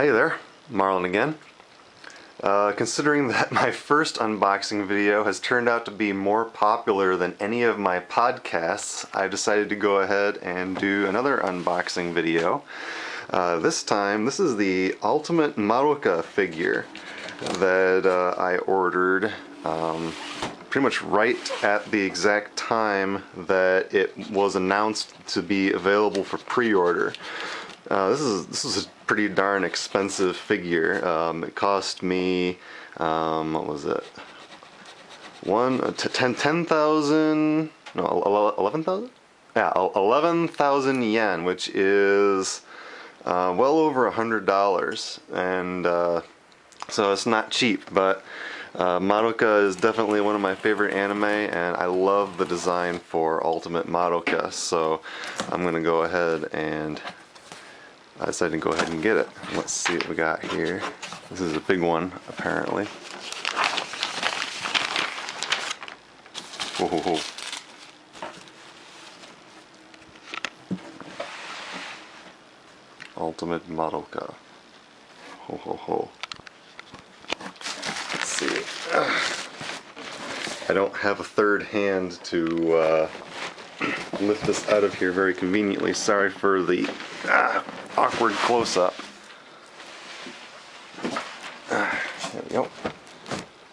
Hi there, Marlon again. Considering that my first unboxing video has turned out to be more popular than any of my podcasts, I've decided to go ahead and do another unboxing video. This time, this is the Ultimate Madoka figure that I ordered pretty much right at the exact time that it was announced to be available for pre-order. This is a pretty darn expensive figure. It cost me, what was it? 10,000? No, 11,000? Yeah, 11,000 yen, which is well over $100, and so it's not cheap. But Madoka is definitely one of my favorite anime, and I love the design for Ultimate Madoka. So I'm gonna go ahead and I decided to go ahead and get it. Let's see what we got here. This is a big one, apparently. Whoa, whoa, whoa. Ultimate Madoka. Ho, ho, ho. Let's see. I don't have a third hand to lift this out of here very conveniently. Sorry for the awkward close-up. There we go.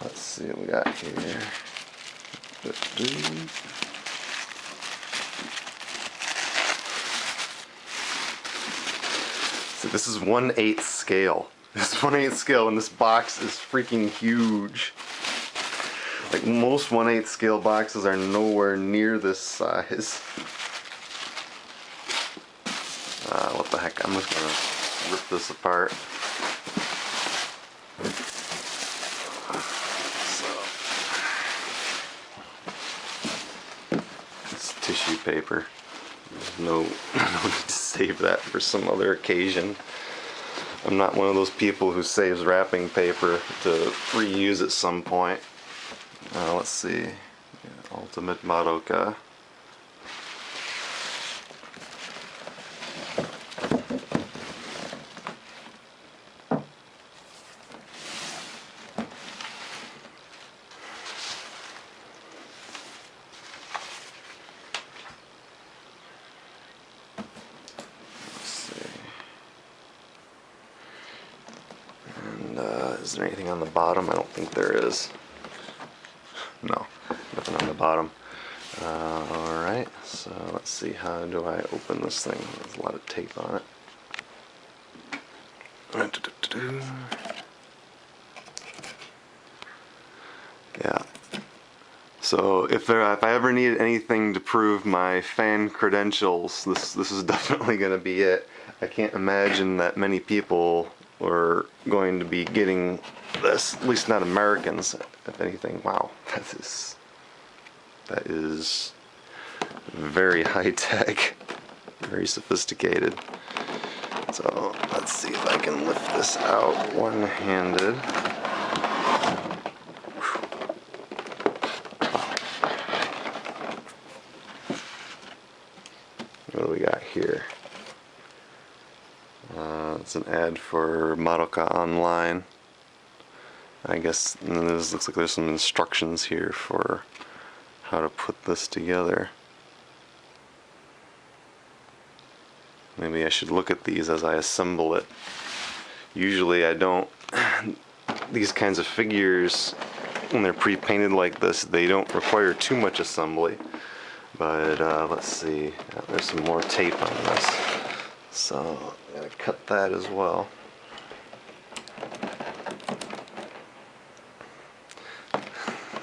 Let's see what we got here. So this is 1/8 scale. This is 1/8 scale, and this box is freaking huge. Like, most 1/8 scale boxes are nowhere near this size. What the heck, I'm just gonna rip this apart. So, it's tissue paper. There's no need to save that for some other occasion. I'm not one of those people who saves wrapping paper to reuse at some point. Let's see. Yeah, Ultimate Madoka. Is there anything on the bottom? I don't think there is. No, nothing on the bottom. Alright, so let's see, how do I open this thing? There's a lot of tape on it. Yeah. So if I ever needed anything to prove my fan credentials, this is definitely going to be it. I can't imagine that many people are going to be getting this, at least not Americans, if anything. Wow, that is very high tech, very sophisticated. So let's see if I can lift this out one-handed. What do we got here? It's an ad for Madoka Online. I guess this looks like there's some instructions here for how to put this together. Maybe I should look at these as I assemble it. Usually I don't. These kinds of figures, when they're pre-painted like this, they don't require too much assembly. But let's see. There's some more tape on this. So I'm going to cut that as well.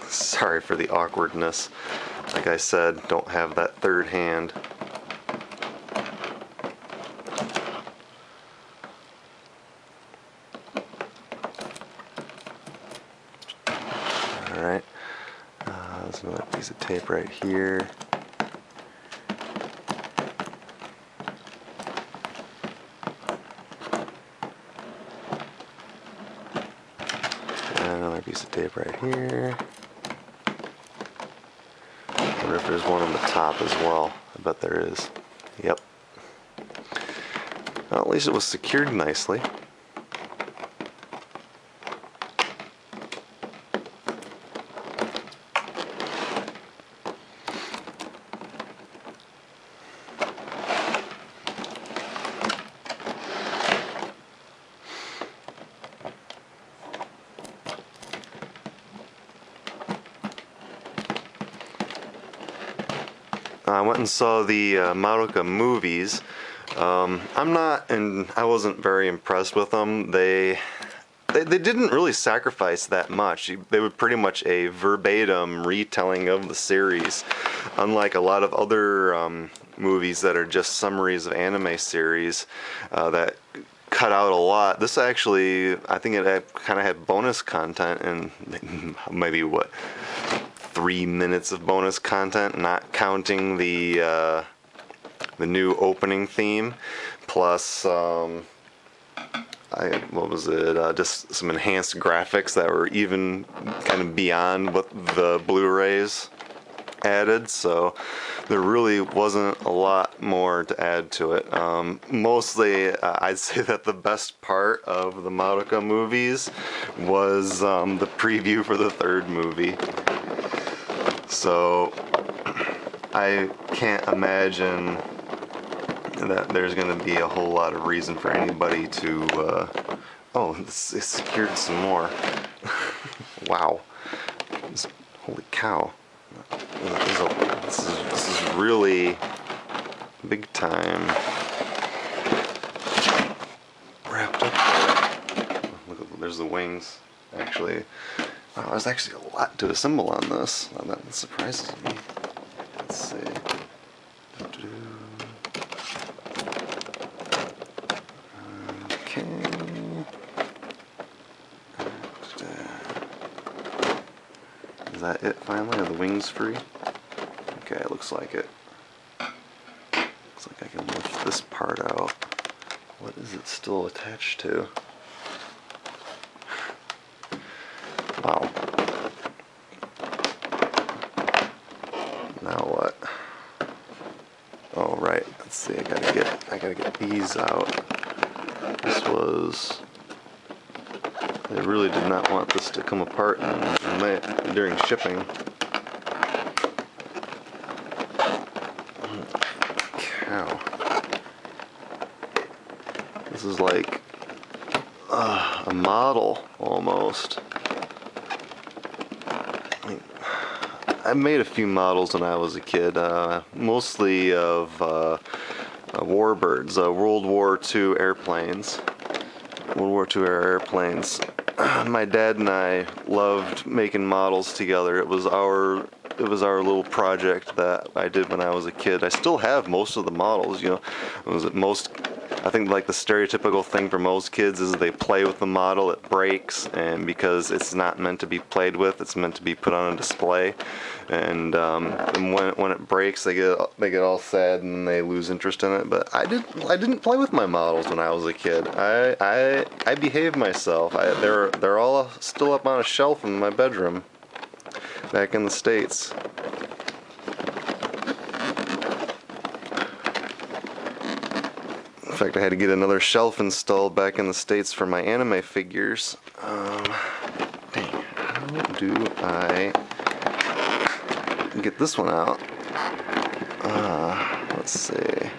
Sorry for the awkwardness. Like I said, don't have that third hand. Alright. There's another piece of tape right here. Another piece of tape right here. I wonder if there's one on the top as well. I bet there is. Yep. Well, at least it was secured nicely. I went and saw the Madoka movies. I wasn't very impressed with them. They didn't really sacrifice that much. They were pretty much a verbatim retelling of the series, unlike a lot of other movies that are just summaries of anime series that cut out a lot. This actually, I think it kind of had bonus content and maybe 3 minutes of bonus content, not counting the new opening theme, plus what was it? Just some enhanced graphics that were even kind of beyond what the Blu-rays added. So there really wasn't a lot more to add to it. Mostly, I'd say that the best part of the Madoka movies was the preview for the third movie. So I can't imagine that there's going to be a whole lot of reason for anybody to oh, it secured some more. Wow, holy cow, this is really big time wrapped up there. Look, there's the wings. Actually, wow, there's actually a lot to assemble on this. That surprises me. Let's see. Okay. Is that it finally? Are the wings free? Okay, it looks like it. Looks like I can lift this part out. What is it still attached to? Wow. Now what? Oh right. Let's see. I gotta get these out. This was. They really did not want this to come apart during shipping. Cow. This is like a model almost. I made a few models when I was a kid, mostly of warbirds, World War II airplanes. World War II era airplanes. My dad and I loved making models together. It was our little project that I did when I was a kid. I still have most of the models, you know. I think like the stereotypical thing for most kids is they play with the model, it breaks, and because it's not meant to be played with, it's meant to be put on a display. And when it breaks, they get all sad and they lose interest in it. But I didn't play with my models when I was a kid. I behaved myself. They're all still up on a shelf in my bedroom back in the States. In fact, I had to get another shelf installed back in the States for my anime figures. Dang, how do I get this one out? Let's see.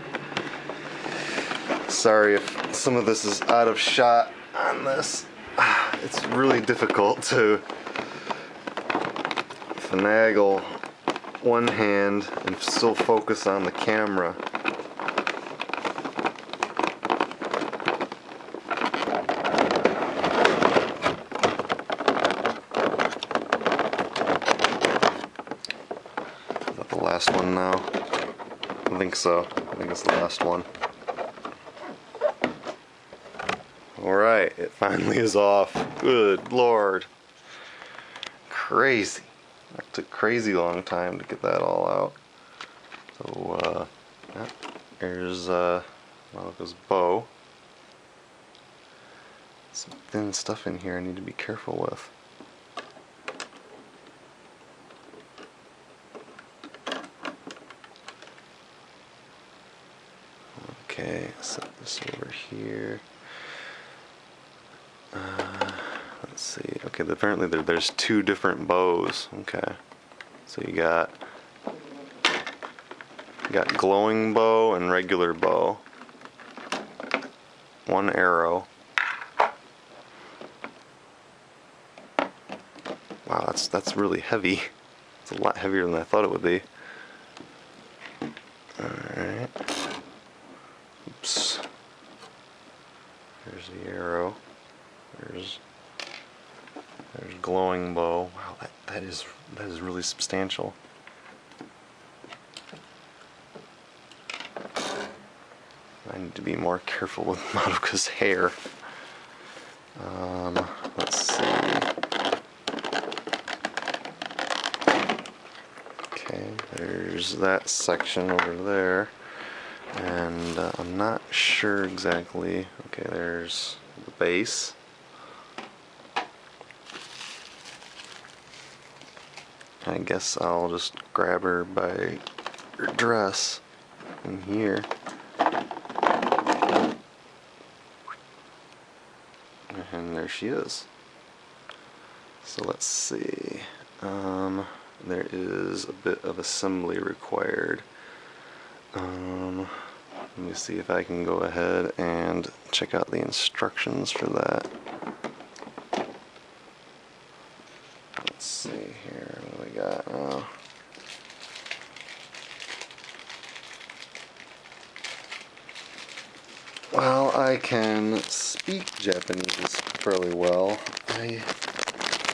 Sorry if some of this is out of shot on this. It's really difficult to finagle one hand and still focus on the camera. Last one now? I think so. I think it's the last one. Alright, it finally is off. Good Lord. Crazy. That took crazy long time to get that all out. So, yeah, there's Madoka's bow. Some thin stuff in here I need to be careful with. Okay, set this over here. Let's see. Okay, apparently there's two different bows. Okay, so you got glowing bow and regular bow. One arrow. Wow, that's really heavy. It's a lot heavier than I thought it would be. There's the arrow. There's glowing bow. Wow, that is really substantial. I need to be more careful with Madoka's hair. Let's see. Okay, there's that section over there. And I'm not sure exactly. Okay, there's the base. I guess I'll just grab her by her dress in here. And there she is. So let's see. There is a bit of assembly required. Let me see if I can go ahead and check out the instructions for that. Let's see here, what do we got now? Well, I can speak Japanese fairly well. I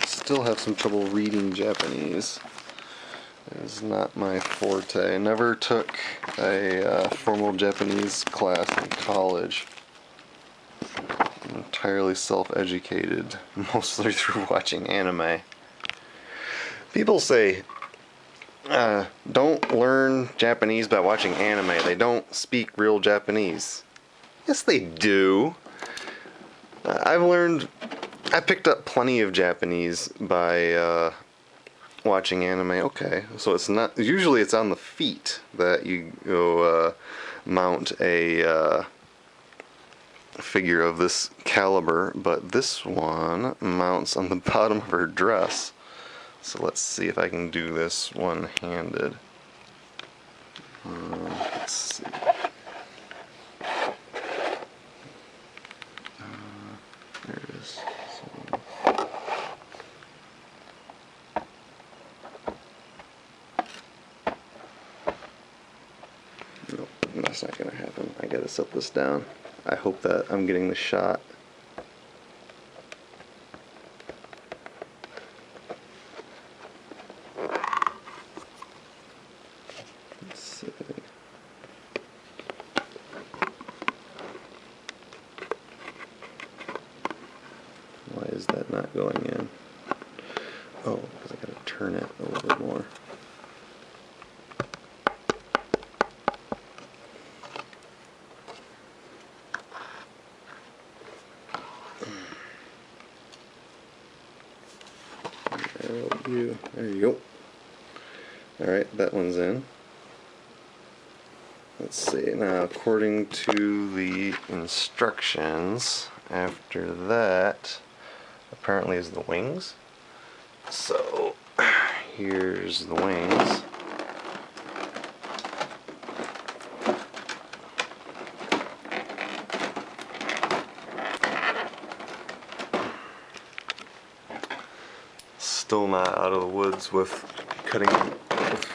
still have some trouble reading Japanese. It is not my forte. I never took a formal Japanese class in college. I'm entirely self-educated, mostly through watching anime. People say, don't learn Japanese by watching anime. They don't speak real Japanese. Yes, they do. I picked up plenty of Japanese by watching anime. Okay, so it's not, usually it's on the feet that you go mount a figure of this caliber, but this one mounts on the bottom of her dress. So let's see if I can do this one-handed. Let's see. There it is. Nope, that's not gonna happen. I gotta set this down. I hope that I'm getting the shot. Let's see. Why is that not going in? Oh, because I gotta turn it a little bit more. There you go. Alright, that one's in. Let's see, now according to the instructions, after that apparently is the wings. So here's the wings. Still not out of the woods with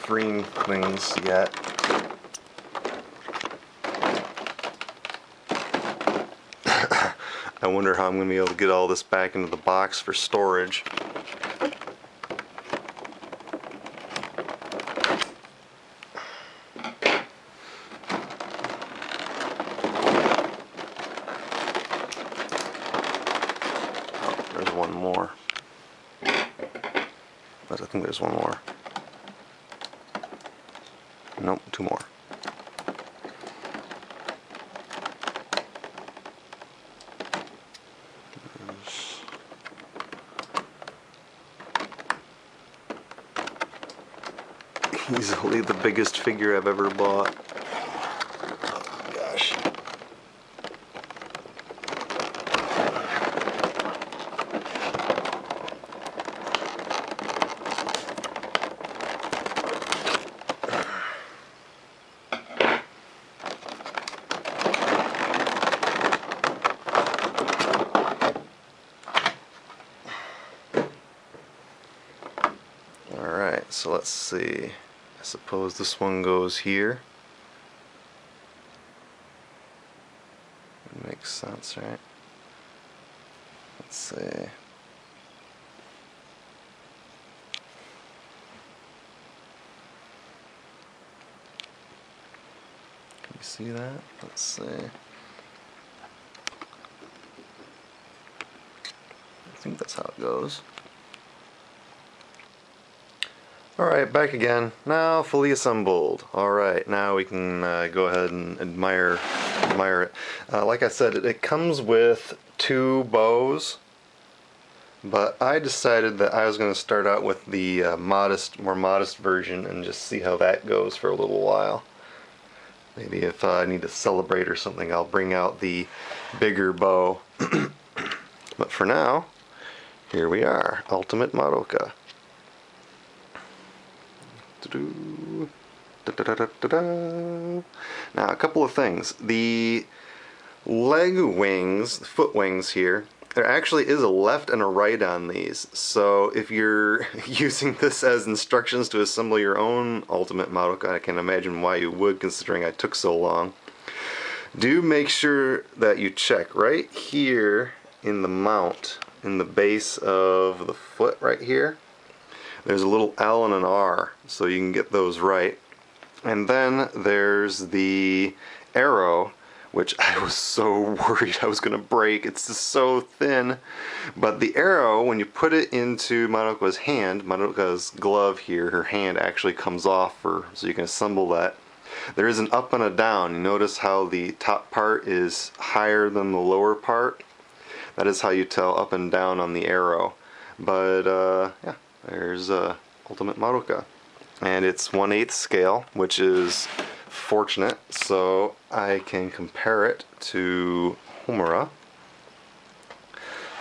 freeing things yet. I wonder how I'm going to be able to get all this back into the box for storage. Oh, there's one more. But I think there's one more. Nope, two more. Easily the biggest figure I've ever bought. Oh gosh. Alright, so let's see. I suppose this one goes here. It makes sense, right? Let's see. Can you see that? Let's see. I think that's how it goes. Alright, back again. Now fully assembled. Alright, now we can go ahead and admire it. Like I said, it comes with 2 bows, but I decided that I was going to start out with the more modest version and just see how that goes for a little while. Maybe if I need to celebrate or something, I'll bring out the bigger bow. But for now, here we are, Ultimate Madoka. Now, a couple of things. The leg wings, the foot wings here, there actually is a left and a right on these. So if you're using this as instructions to assemble your own Ultimate Madoka, I can imagine why you would, considering I took so long. Do make sure that you check right here in the mount, in the base of the foot right here. There's a little L and an R, so you can get those right. And then there's the arrow, which I was so worried I was going to break. It's just so thin. But the arrow, when you put it into Madoka's hand, Madoka's glove here, her hand actually comes off, so you can assemble that. There is an up and a down. You notice how the top part is higher than the lower part? That is how you tell up and down on the arrow. But yeah. There's Ultimate Madoka, and it's 1/8 scale, which is fortunate, so I can compare it to Homura.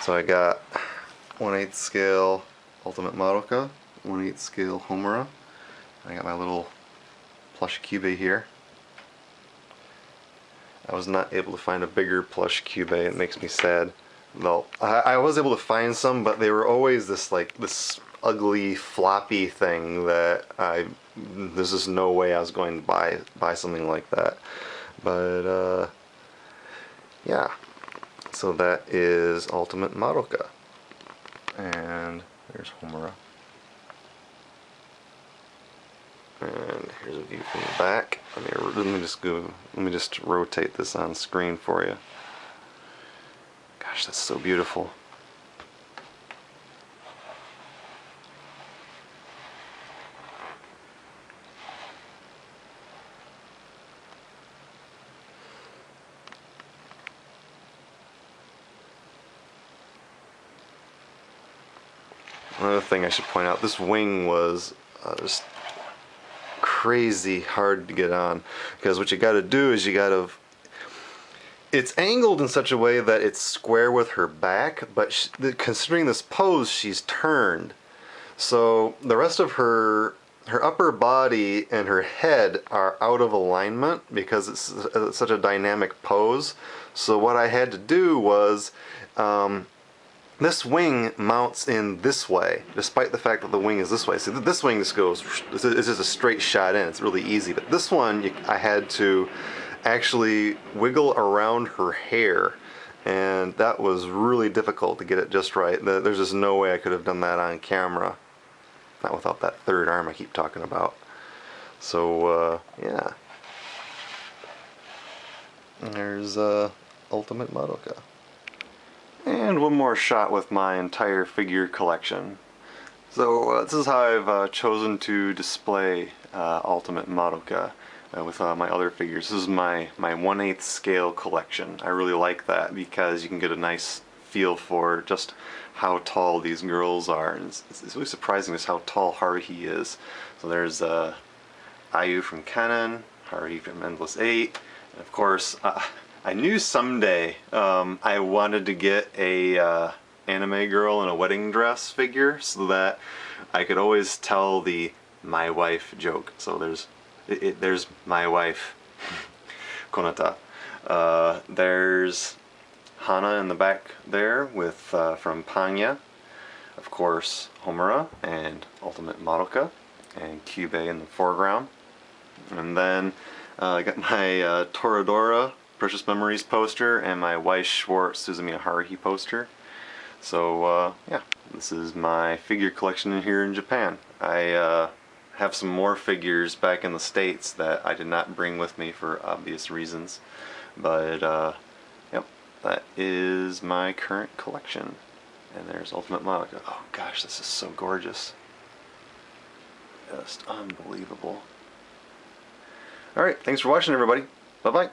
So I got 1/8 scale Ultimate Madoka, 1/8 scale Homura. I got my little plush cube here. I was not able to find a bigger plush cube. It makes me sad. Though I was able to find some, but they were always this ugly floppy thing that there's just no way I was going to buy something like that. But yeah, so that is Ultimate Madoka, and there's Homura, and here's a view from the back. Let me just rotate this on screen for you. Gosh, that's so beautiful. Another thing I should point out, this wing was just crazy hard to get on, because what you got to do is it's angled in such a way that it's square with her back, but considering this pose, she's turned. So the rest of her upper body and her head are out of alignment because it's such a dynamic pose. So what I had to do was this wing mounts in this way, despite the fact that the wing is this way. So this wing just goes, this is a straight shot in. It's really easy. But this one, I had to actually wiggle around her hair, and that was really difficult to get it just right. There's just no way I could have done that on camera. Not without that third arm I keep talking about. So, yeah. And there's Ultimate Madoka. And one more shot with my entire figure collection. So this is how I've chosen to display Ultimate Madoka with my other figures. This is my 1/8 scale collection. I really like that because you can get a nice feel for just how tall these girls are. And it's really surprising just how tall Haruhi is. So there's Ayu from Kennen, Haruhi from Endless 8, and of course I knew someday I wanted to get a anime girl in a wedding dress figure so that I could always tell the "my wife" joke. So there's my wife, Konata. There's Hana in the back there with from Panya. Of course, Homura and Ultimate Madoka, and Kyubey in the foreground. And then I got my Toradora Precious Memories poster and my Weiss Schwartz Suzumiya Haruhi poster. So yeah, this is my figure collection in here in Japan. I have some more figures back in the States that I did not bring with me for obvious reasons, but yep, that is my current collection. And there's Ultimate Madoka. Oh gosh, this is so gorgeous. Just unbelievable. Alright, thanks for watching everybody. Bye bye.